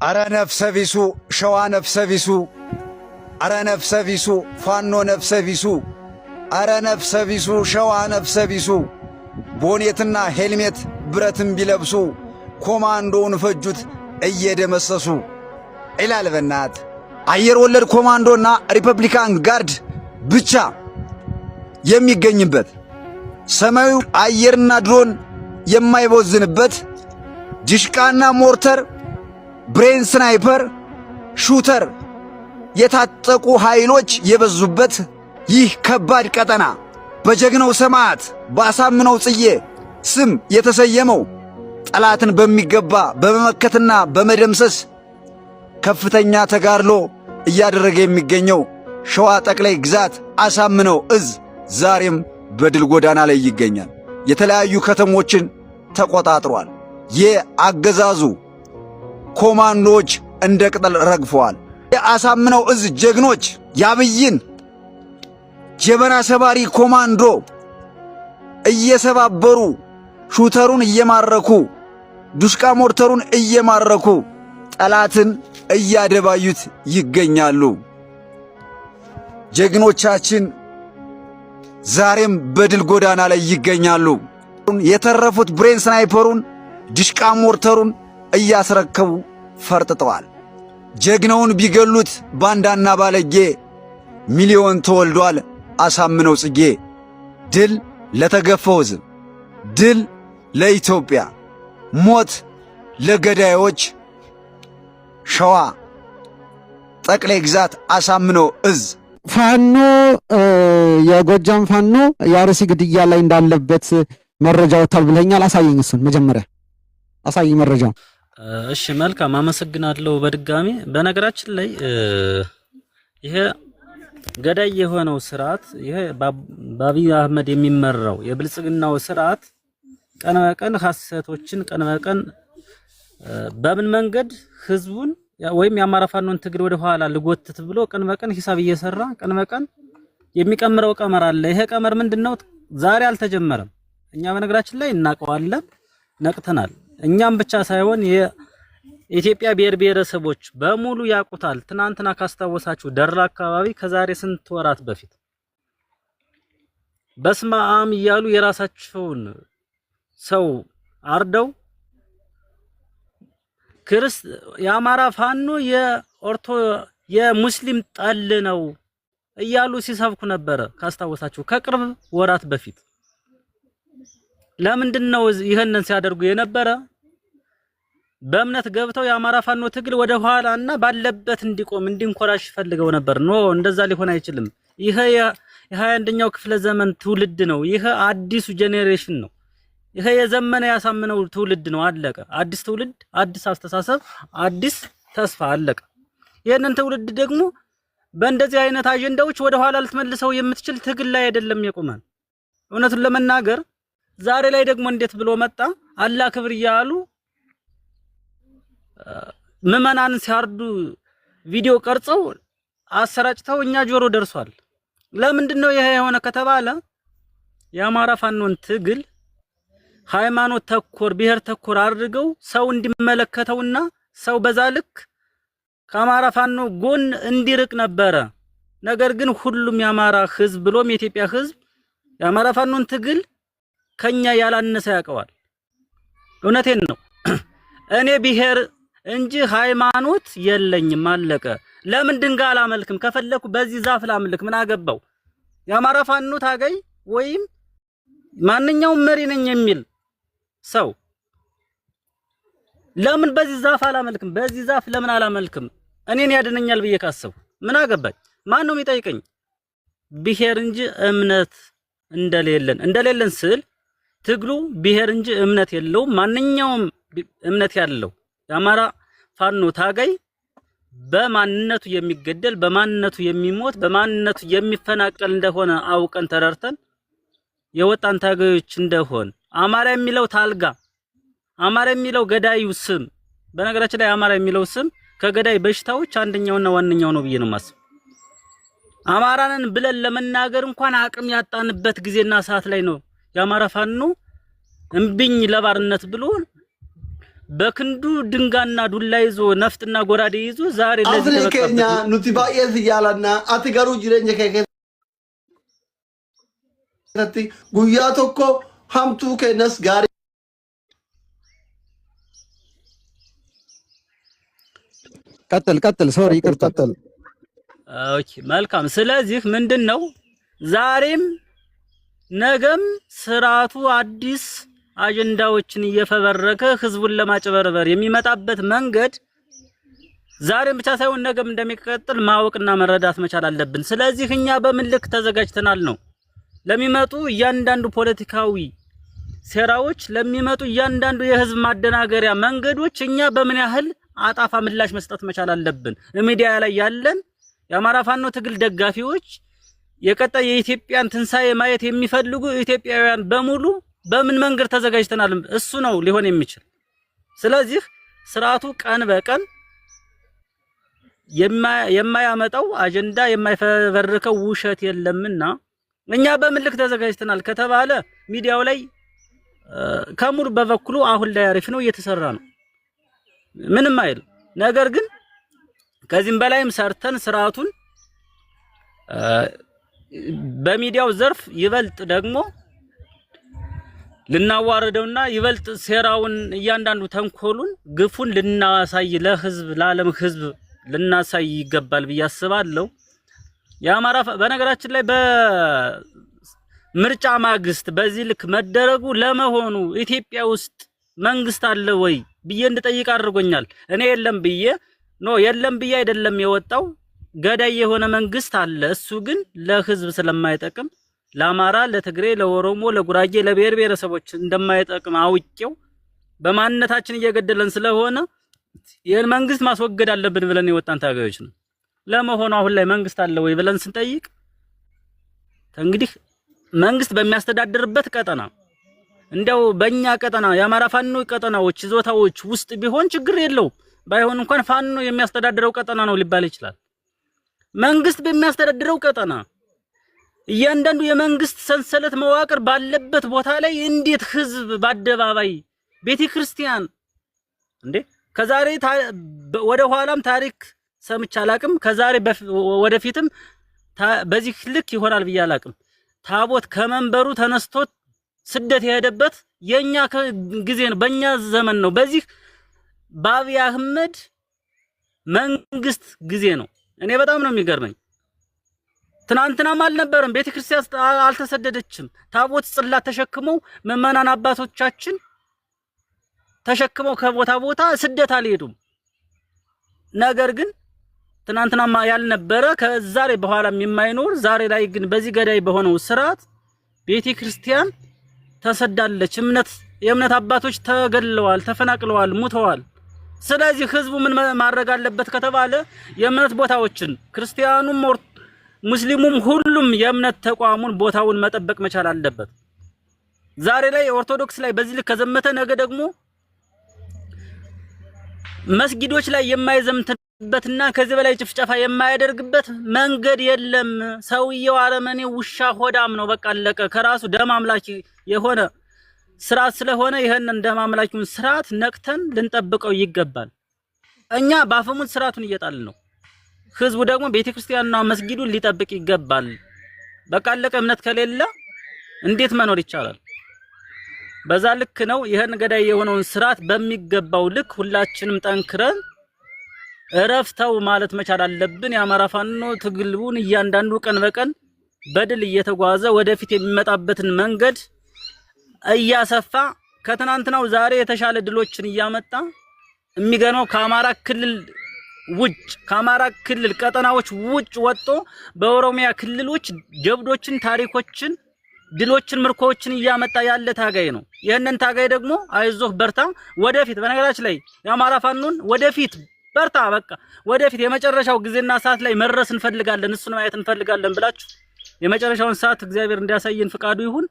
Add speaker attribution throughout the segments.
Speaker 1: አረ ነፍሰ ቢሱ ሸዋ ነፍሰ ቢሱ፣ አረ ነፍሰ ቢሱ ፋኖ ነፍሰ ቢሱ፣ አረ ነፍሰ ቢሱ ሸዋ ነፍሰ ቢሱ። ቦኔትና ሄልሜት ብረትም ቢለብሱ ኮማንዶውን ፈጁት እየደመሰሱ ይላል። በናት አየር ወለድ ኮማንዶና ሪፐብሊካን ጋርድ ብቻ የሚገኝበት ሰማዩ አየርና ድሮን የማይቦዝንበት ዲሽቃና ሞርተር ብሬን ስናይፐር ሹተር የታጠቁ ኃይሎች የበዙበት ይህ ከባድ ቀጠና በጀግናው ሰማዕት በአሳምነው ጽጌ ስም የተሰየመው ጠላትን በሚገባ በመመከትና በመደምሰስ ከፍተኛ ተጋድሎ እያደረገ የሚገኘው ሸዋ ጠቅላይ ግዛት አሳምነው እዝ ዛሬም በድል ጎዳና ላይ ይገኛል። የተለያዩ ከተሞችን ተቆጣጥሯል። የአገዛዙ ኮማንዶዎች እንደ ቅጠል ረግፈዋል። የአሳምነው እዝ ጀግኖች ያብይን ጀበና ሰባሪ ኮማንዶ እየሰባበሩ ሹተሩን እየማረኩ ዱሽቃ ሞርተሩን እየማረኩ ጠላትን እያደባዩት ይገኛሉ። ጀግኖቻችን ዛሬም በድል ጎዳና ላይ ይገኛሉ። የተረፉት ብሬን ስናይፐሩን ዲሽቃ ሞርተሩን እያስረከቡ ፈርጥጠዋል። ጀግናውን ቢገሉት ባንዳና ባለጌ ሚሊዮን ተወልዷል አሳምነው ጽጌ። ድል ለተገፋው ሕዝብ፣ ድል ለኢትዮጵያ፣ ሞት ለገዳዮች። ሸዋ ጠቅላይ ግዛት አሳምነው እዝ
Speaker 2: ፋኖ የጎጃም ፋኖ የአርሲ ግድያ ላይ እንዳለበት መረጃ ወጥቷል ብለኛል። አሳየኝ፣ እሱን መጀመሪያ አሳየኝ መረጃው።
Speaker 3: እሺ መልካም አመሰግናለሁ። በድጋሚ በነገራችን ላይ ይሄ ገዳይ የሆነው ስርዓት ይሄ በአብይ አህመድ የሚመራው የብልጽግናው ስርዓት ቀን በቀን ሐሰቶችን ቀን በቀን በምን መንገድ ህዝቡን ወይም የአማራ ፋኖን ትግል ወደ ኋላ ልጎትት ብሎ ቀን በቀን ሂሳብ እየሰራ ቀን በቀን የሚቀምረው ቀመር አለ። ይሄ ቀመር ምንድነው? ዛሬ አልተጀመረም። እኛ በነገራችን ላይ እናውቀዋለን፣ ነቅተናል። እኛም ብቻ ሳይሆን የኢትዮጵያ ብሔር ብሔረሰቦች በሙሉ ያውቁታል። ትናንትና ካስታወሳችሁ ደራ አካባቢ ከዛሬ ስንት ወራት በፊት በስመ አብ እያሉ የራሳቸውን ሰው አርደው የአማራ ፋኖ የሙስሊም ጠል ነው እያሉ ሲሰብኩ ነበረ ካስታወሳችሁ ከቅርብ ወራት በፊት። ለምንድነው ይሄንን ሲያደርጉ የነበረ? በእምነት ገብተው የአማራ ፋኖ ትግል ወደ ኋላና ባለበት እንዲቆም እንዲንኮራሽ ፈልገው ነበር። ኖ እንደዛ ሊሆን አይችልም። ይሄ የ21ኛው ክፍለ ዘመን ትውልድ ነው። ይሄ አዲሱ ጄኔሬሽን ነው። ይሄ የዘመነ ያሳምነው ትውልድ ነው። አለቀ። አዲስ ትውልድ፣ አዲስ አስተሳሰብ፣ አዲስ ተስፋ። አለቀ። ይሄንን ትውልድ ደግሞ በእንደዚህ አይነት አጀንዳዎች ወደ ኋላ ልትመልሰው የምትችል ትግል ላይ አይደለም የቆመን። እውነቱን ለመናገር ዛሬ ላይ ደግሞ እንዴት ብሎ መጣ? አላህ ክብር እያሉ ምዕመናንን ሲያርዱ ቪዲዮ ቀርጸው አሰራጭተው እኛ ጆሮ ደርሷል። ለምንድነው ይሄ የሆነ ከተባለ የአማራ ፋኖን ትግል ሃይማኖት ተኮር ብሔር ተኮር አድርገው ሰው እንዲመለከተውና ሰው በዛ ልክ ከአማራ ፋኖ ጎን እንዲርቅ ነበረ። ነገር ግን ሁሉም የአማራ ህዝብ ብሎም የኢትዮጵያ ህዝብ የአማራ ፋኖን ትግል ከኛ ያላነሰ ያውቀዋል። እውነቴን ነው። እኔ ብሔር እንጂ ሃይማኖት የለኝም። አለቀ። ለምን ድንጋይ አላመልክም? ከፈለኩ በዚህ ዛፍ ላምልክ፣ ምን አገባው? የአማራ ፋኖ ታገይ ወይም ማንኛውም መሪ ነኝ የሚል ሰው ለምን በዚህ ዛፍ አላመልክም? በዚህ ዛፍ ለምን አላመልክም? እኔን ያድነኛል ብዬ ካሰብኩ ምን አገባኝ? ማን ነው የሚጠይቀኝ? ብሔር እንጂ እምነት እንደሌለን ስል ትግሉ ብሔር እንጂ እምነት የለውም። ማንኛውም እምነት ያለው የአማራ ፋኖ ታጋይ በማንነቱ የሚገደል በማንነቱ የሚሞት በማንነቱ የሚፈናቀል እንደሆነ አውቀን ተረርተን የወጣን ታጋዮች እንደሆን አማራ የሚለው ታልጋ አማራ የሚለው ገዳዩ ስም በነገራችን ላይ አማራ የሚለው ስም ከገዳይ በሽታዎች አንደኛውና ዋነኛው ነው ብዬ ነው ማስብ። አማራንን ብለን ለመናገር እንኳን አቅም ያጣንበት ጊዜና ሰዓት ላይ ነው የአማራ ፋኖ እምቢኝ ለባርነት ብሎ በክንዱ ድንጋና ዱላ ይዞ ነፍጥና ጎራዴ ይዞ ዛሬ ለዚህ
Speaker 4: አፍሪካኛ ኑቲባኤት ያላና አትገሩ ጅረኛ ከከቲ ጉያ ቶኮ ሀምቱ ከነስ ጋር
Speaker 2: ቀጥል ሶሪ ይቅርታ
Speaker 3: ኦኬ መልካም ስለዚህ ምንድነው ዛሬም ነገም ስርዓቱ አዲስ አጀንዳዎችን እየፈበረከ ህዝቡን ለማጭበርበር የሚመጣበት መንገድ ዛሬም ብቻ ሳይሆን ነገም እንደሚቀጥል ማወቅና መረዳት መቻል አለብን ስለዚህ እኛ በምን ልክ ተዘጋጅተናል ነው ለሚመጡ እያንዳንዱ ፖለቲካዊ ሴራዎች ለሚመጡ እያንዳንዱ የህዝብ ማደናገሪያ መንገዶች እኛ በምን ያህል አጣፋ ምላሽ መስጠት መቻል አለብን ሚዲያ ላይ ያለን የአማራ ፋኖ ትግል ደጋፊዎች የቀጣይ የኢትዮጵያን ትንሳኤ ማየት የሚፈልጉ ኢትዮጵያውያን በሙሉ በምን መንገድ ተዘጋጅተናል እሱ ነው ሊሆን የሚችል ስለዚህ ስርዓቱ ቀን በቀን የማያመጣው አጀንዳ የማይፈበርከው ውሸት የለምና እኛ በምን ልክ ተዘጋጅተናል ከተባለ ሚዲያው ላይ ከሙሉ በበኩሉ አሁን ላይ አሪፍ ነው እየተሰራ ነው ምንም አይል ነገር ግን ከዚህም በላይም ሰርተን ስርዓቱን በሚዲያው ዘርፍ ይበልጥ ደግሞ ልናዋርደውና ይበልጥ ሴራውን እያንዳንዱ ተንኮሉን ግፉን ልናሳይ ለህዝብ ለዓለም ህዝብ ልናሳይ ይገባል ብዬ አስባለሁ የአማራ በነገራችን ላይ በምርጫ ማግስት በዚህ ልክ መደረጉ ለመሆኑ ኢትዮጵያ ውስጥ መንግስት አለ ወይ ብዬ እንድጠይቅ አድርጎኛል እኔ የለም ብዬ አይደለም የወጣው ገዳይ የሆነ መንግስት አለ እሱ ግን ለህዝብ ስለማይጠቅም ለአማራ ለትግሬ ለኦሮሞ ለጉራጌ ለብሔር ብሔረሰቦች እንደማይጠቅም አውቄው በማንነታችን እየገደለን ስለሆነ ይሄን መንግስት ማስወገድ አለብን ብለን የወጣን ታጋዮች ነው ለመሆኑ አሁን ላይ መንግስት አለ ወይ ብለን ስንጠይቅ እንግዲህ መንግስት በሚያስተዳድርበት ቀጠና እንደው በእኛ ቀጠና የአማራ ፋኖ ቀጠናዎች ይዞታዎች ውስጥ ቢሆን ችግር የለው ባይሆን እንኳን ፋኖ የሚያስተዳድረው ቀጠና ነው ሊባል ይችላል መንግስት በሚያስተዳድረው ቀጠና እያንዳንዱ የመንግስት ሰንሰለት መዋቅር ባለበት ቦታ ላይ እንዴት ህዝብ በአደባባይ ቤተክርስቲያን እንዴ ከዛሬ ወደ ኋላም ታሪክ ሰምቻላቅም ከዛሬ ወደፊትም በዚህ ልክ ይሆናል ብያላቅም ታቦት ከመንበሩ ተነስቶ ስደት የሄደበት የኛ ጊዜ ነው በእኛ ዘመን ነው በዚህ በአብይ አህመድ መንግስት ጊዜ ነው እኔ በጣም ነው የሚገርመኝ ትናንትናም አልነበረም ቤተክርስቲያን አልተሰደደችም ታቦት ጽላት ተሸክመው መመናን አባቶቻችን ተሸክመው ከቦታ ቦታ ስደት አልሄዱም ነገር ግን ትናንትናማ ያልነበረ ከዛሬ በኋላም የማይኖር ዛሬ ላይ ግን በዚህ ገዳይ በሆነው ስርዓት ቤተክርስቲያን ተሰዳለች የእምነት አባቶች ተገለዋል ተፈናቅለዋል ሙተዋል ስለዚህ ህዝቡ ምን ማድረግ አለበት ከተባለ የእምነት ቦታዎችን ክርስቲያኑም ሙስሊሙም ሁሉም የእምነት ተቋሙን ቦታውን መጠበቅ መቻል አለበት ዛሬ ላይ ኦርቶዶክስ ላይ በዚህ ልክ ከዘመተ ነገ ደግሞ መስጊዶች ላይ የማይዘምትበትና ከዚህ በላይ ጭፍጨፋ የማያደርግበት መንገድ የለም ሰውየው አረመኔ ውሻ ሆዳም ነው በቃ አለቀ ከራሱ ደም አምላኪ የሆነ ስርዓት ስለሆነ ይሄንን ደም አምላኪውን ስርዓት ነቅተን ልንጠብቀው ይገባል እኛ ባፈሙት ስርዓቱን እየጣልን ነው ህዝቡ ደግሞ ቤተክርስቲያንና መስጊዱን ሊጠብቅ ይገባል በቃ አለቀ እምነት ከሌለ እንዴት መኖር ይቻላል በዛ ልክ ነው ይሄን ገዳይ የሆነውን ስርዓት በሚገባው ልክ ሁላችንም ጠንክረን እረፍተው ማለት መቻል አለብን የአማራ ፋኖ ትግሉን እያንዳንዱ ቀን በቀን በድል እየተጓዘ ወደፊት የሚመጣበትን መንገድ እያሰፋ ከትናንትናው ዛሬ የተሻለ ድሎችን እያመጣ የሚገነው ከአማራ ክልል ቀጠናዎች ውጭ ወጥቶ በኦሮሚያ ክልሎች ጀብዶችን ታሪኮችን ድሎችን ምርኮችን እያመጣ ያለ ታጋይ ነው ይሄንን ታጋይ ደግሞ አይዞህ በርታ ወደፊት በነገራችን ላይ የአማራ ፋኖን ወደፊት በርታ በቃ ወደፊት የመጨረሻው ጊዜና ሰዓት ላይ መረስ እንፈልጋለን እሱን ማየት እንፈልጋለን ብላችሁ የመጨረሻውን ሰዓት እግዚአብሔር እንዲያሳየን ፍቃዱ ይሁን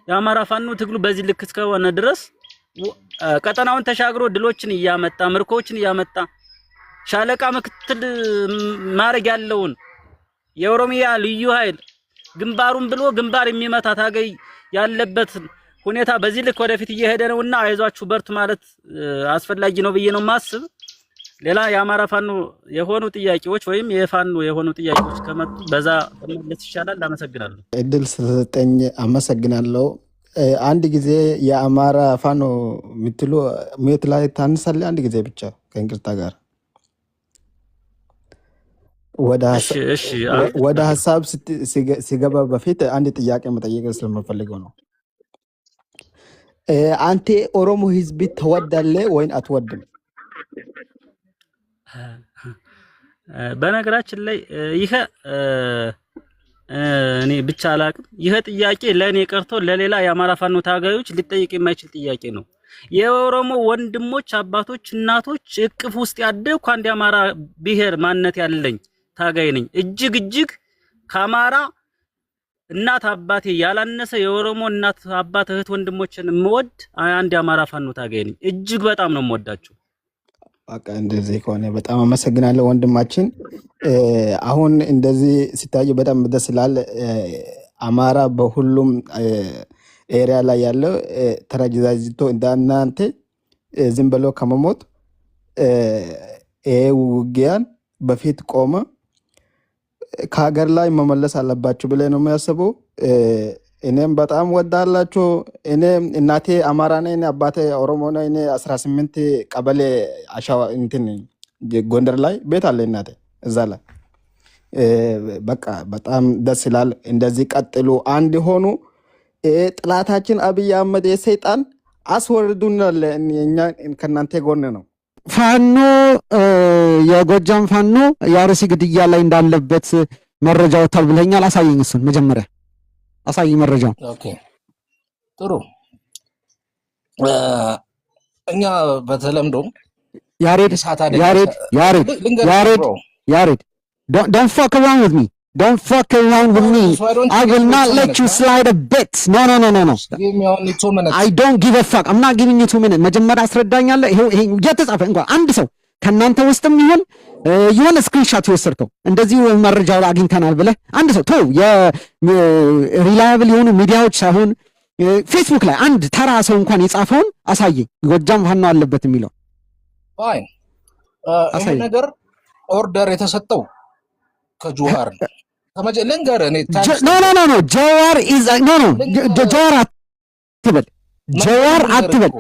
Speaker 3: የአማራ ፋኖ ትግሉ በዚህ ልክ እስከሆነ ድረስ ቀጠናውን ተሻግሮ ድሎችን እያመጣ ምርኮችን እያመጣ ሻለቃ ምክትል ማረግ ያለውን የኦሮሚያ ልዩ ኃይል ግንባሩን ብሎ ግንባር የሚመታ ታገይ ያለበት ሁኔታ በዚህ ልክ ወደፊት እየሄደ ነውና አይዟችሁ በርቱ ማለት አስፈላጊ ነው ብዬ ነው ማስብ። ሌላ የአማራ ፋኖ የሆኑ ጥያቄዎች ወይም የፋኖ የሆኑ ጥያቄዎች ከመጡ በዛ ተመለስ ይሻላል። አመሰግናለሁ።
Speaker 5: እድል ስለተሰጠኝ አመሰግናለሁ። አንድ ጊዜ የአማራ ፋኖ የምትሉ ሜት ላይ ታንሳለህ? አንድ ጊዜ ብቻ ከእንቅርታ ጋር ወደ ሀሳብ ሲገባ በፊት አንድ ጥያቄ መጠየቅ ስለምፈልገው ነው። አንተ ኦሮሞ ህዝብ ትወዳለህ ወይን አትወድም?
Speaker 3: በነገራችን ላይ ይሄ እኔ ብቻ አላቅም። ይሄ ጥያቄ ለእኔ ቀርቶ ለሌላ የአማራ ፋኖ ታጋዮች ሊጠይቅ የማይችል ጥያቄ ነው። የኦሮሞ ወንድሞች፣ አባቶች፣ እናቶች እቅፍ ውስጥ ያደግኩ አንድ የአማራ ብሔር ማንነት ያለኝ ታጋይ ነኝ። እጅግ ከአማራ እናት አባቴ ያላነሰ የኦሮሞ እናት አባት እህት ወንድሞችን የምወድ አንድ የአማራ ፋኖ ታጋይ ነኝ። እጅግ በጣም ነው የምወዳቸው።
Speaker 5: በቃ እንደዚህ ከሆነ በጣም አመሰግናለሁ ወንድማችን። አሁን እንደዚህ ሲታዩ በጣም ደስ ይላል። አማራ በሁሉም ኤሪያ ላይ ያለው ተራጅዛጅቶ እንዳናንተ ዝም ብሎ ከመሞት ውጊያን በፊት ቆመ ከሀገር ላይ መመለስ አለባችሁ ብለ ነው የሚያስበው። እኔም በጣም ወዳላችሁ። እኔ እናቴ አማራ ነኝ፣ አባቴ ኦሮሞ ነኝ። እኔ 18 ቀበሌ አሻዋ እንትን ጎንደር ላይ ቤት አለ እናቴ እዛ ላይ። በቃ በጣም ደስ ይላል። እንደዚህ ቀጥሉ፣ አንድ ሆኑ። ጥላታችን አብይ አህመድ የሰይጣን አስወርዱናል። እኛ ከእናንተ ጎን ነው።
Speaker 2: ፋኖ የጎጃም ፋኖ የአርሲ ግድያ ላይ እንዳለበት መረጃ ወጥቷል ብለኛል። አሳየኝ፣ እሱን መጀመሪያ አሳየኝ መረጃው።
Speaker 6: ኦኬ ጥሩ። እኛ በተለምዶ
Speaker 2: ያሬድ don't fuck around with me. Don't fuck around with me. I will not let you slide a bit. No.
Speaker 6: Give me only 2 minutes.
Speaker 2: I don't give a fuck. I'm not giving you 2 minutes. መጀመሪያ አስረዳኛለህ። ይሄ የተጻፈ እንኳን አንድ ሰው ከናንተ ውስጥም ይሁን የሆነ ስክሪንሾት የወሰድከው እንደዚህ መረጃው አግኝተናል ብለህ አንድ ሰው ተው፣ የሪላያብል የሆኑ ሚዲያዎች ሳይሆን ፌስቡክ ላይ አንድ ተራ ሰው እንኳን የጻፈውን አሳየኝ። ጎጃም ፋኖ አለበት የሚለው
Speaker 6: ፋይን። ይሄ ነገር ኦርደር የተሰጠው ከጆዋር ነው። ልንገርህ እኔ
Speaker 2: ኖ ጆዋር አትበል።